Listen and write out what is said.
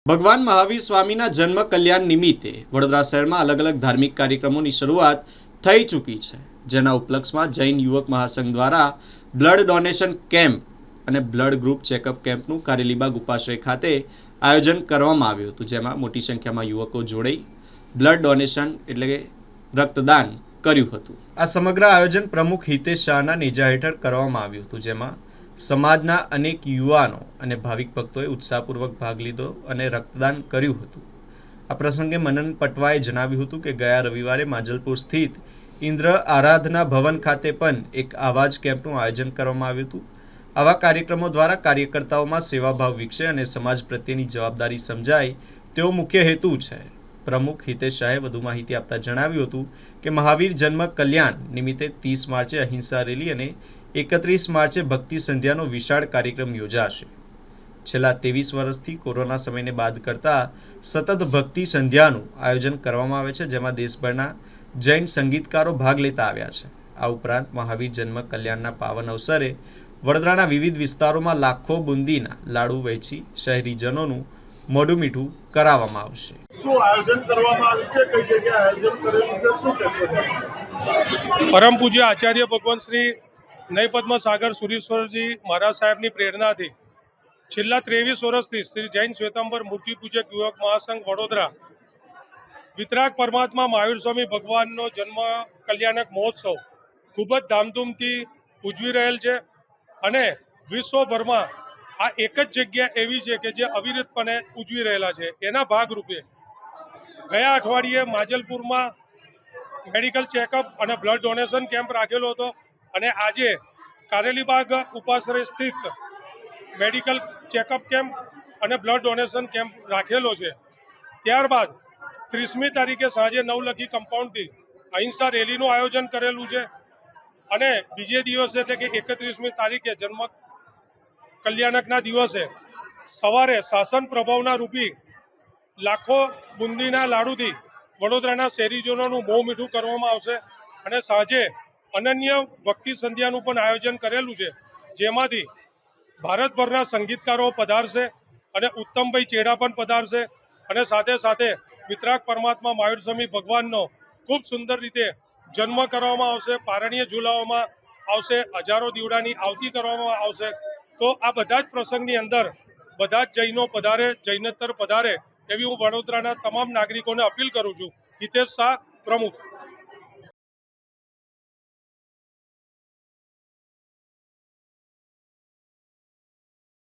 ભગવાન મહાવીર સ્વામીના જન્મ કલ્યાણ નિમિત્તે વડોદરા શહેરમાં અલગ અલગ ધાર્મિક કાર્યક્રમોની શરૂઆત થઈ ચૂકી છે, જેના ઉપલક્ષમાં જૈન યુવક મહાસંઘ દ્વારા બ્લડ ડોનેશન કેમ્પ અને બ્લડ ગ્રુપ ચેકઅપ કેમ્પનું કારેલીબાગ ઉપાશ્રય ખાતે આયોજન કરવામાં આવ્યું હતું, જેમાં મોટી સંખ્યામાં યુવકો જોડાઈ બ્લડ ડોનેશન એટલે કે રક્તદાન કર્યું હતું। આ સમગ્ર આયોજન પ્રમુખ હિતેશ શાહના નેજા હેઠળ કરવામાં આવ્યું હતું, જેમાં સમાજના અનેક યુવાનો અને ભાવિક ભક્તોએ ઉત્સાહપૂર્વક ભાગ લીધો અને રક્તદાન કર્યું હતું। આ પ્રસંગે મનન પટવાએ જણાવ્યું હતું કે ગયા રવિવારે માજલપુર સ્થિત ઇન્દ્ર આરાધના ભવન ખાતે પણ એક આવા જ કેમ્પનું આયોજન કરવામાં આવ્યું હતું। આવા કાર્યક્રમો દ્વારા કાર્યકર્તાઓમાં સેવાભાવ વિકસે અને સમાજ પ્રત્યેની જવાબદારી સમજાય તેવો મુખ્ય હેતુ છે। પ્રમુખ હિતેશ શાહે વધુ માહિતી આપતા જણાવ્યું હતું કે મહાવીર જન્મ કલ્યાણ નિમિત્તે 30 માર્ચે અહિંસા રેલી અને 31 માર્ચે ભક્તિ સંધ્યાનો વિશાળ કાર્યક્રમ યોજાશે। છેલ્લા 23 વર્ષથી કોરોના સમયને બાદ કરતા સતત ભક્તિ સંધ્યાનું આયોજન કરવામાં આવે છે, જેમાં દેશભરના જૈન સંગીતકારો ભાગ લેતા આવ્યા છે। આ ઉપરાંત મહાવીર જન્મ કલ્યાણના પાવન અવસરે વડોદરાના વિવિધ વિસ્તારોમાં લાખો બુંદીના લાડુ વહેંચી શહેરીજનોનું મોઢું મીઠું કરાવવામાં આવશે। શું આયોજન કરવામાં આવ્યું છે? કઈ જગ્યાએ આયોજન કરેલું છે? શું કહેશો? પરમ પૂજ્ય આચાર્ય ભગવાન શ્રી નય પદ્મ સાગર સુરીશ્વરજી મહારાજ સાહેબની પ્રેરણાથી છેલ્લા 23 વર્ષથી શ્રી જૈન શ્વેતાંબર મૂર્તિ પૂજક યુવક મહાસંઘ વડોદરા વિતરાગ પરમાત્મા મહાવીર સ્વામી ભગવાનનો જન્મ કલ્યાણક મહોત્સવ ખૂબ જ ધામધૂમથી ઉજવી રહેલ છે અને વિશ્વભરમાં આ એક જ જગ્યા એવી છે કે જે અવિરતપણે ઉજવી રહેલા છે। એના ભાગરૂપે ગયા અઠવાડિયે માજલપુરમાં મેડિકલ ચેકઅપ અને બ્લડ ડોનેશન કેમ્પ રાખેલો હતો અને આજે કારેલીબાગ ઉપાશ્રય સ્થિત મેડિકલ ચેકઅપ કેમ્પ અને બ્લડ ડોનેશન કેમ્પ રાખેલો છે। ત્યારબાદ 30મી તારીખે સાંજે નવલખી કમ્પાઉન્ડથી અહિંસા રેલીનું આયોજન કરેલું છે અને બીજે દિવસે એટલે કે 31મી તારીખે જન્મ કલ્યાણકના દિવસે સવારે શાસન પ્રભાવના રૂપી લાખો બુંદીના લાડુથી વડોદરાના શહેરીજનોનું મોં મીઠું કરવામાં આવશે અને સાંજે અનન્ય ભક્તિ સંધ્યાનું પણ આયોજન કરેલું છે, જેમાંથી ભારતભરના સંગીતકારો પધારશે અને ઉત્તમભાઈ ચેડા પણ પધારશે અને સાથે સાથે વિતરાગ પરમાત્મા મહાવીર સ્વામી ભગવાનનો ખૂબ સુંદર રીતે જન્મ કરવામાં આવશે, પારણીય ઝુલાવવામાં આવશે, હજારો દીવડાની આવતી કરવામાં આવશે। તો આ બધા જ પ્રસંગની અંદર બધા જ જૈનો પધારે, જૈનતર પધારે એવી હું વડોદરાના તમામ નાગરિકોને અપીલ કરું છું। હિતેશ શાહ, પ્રમુખ।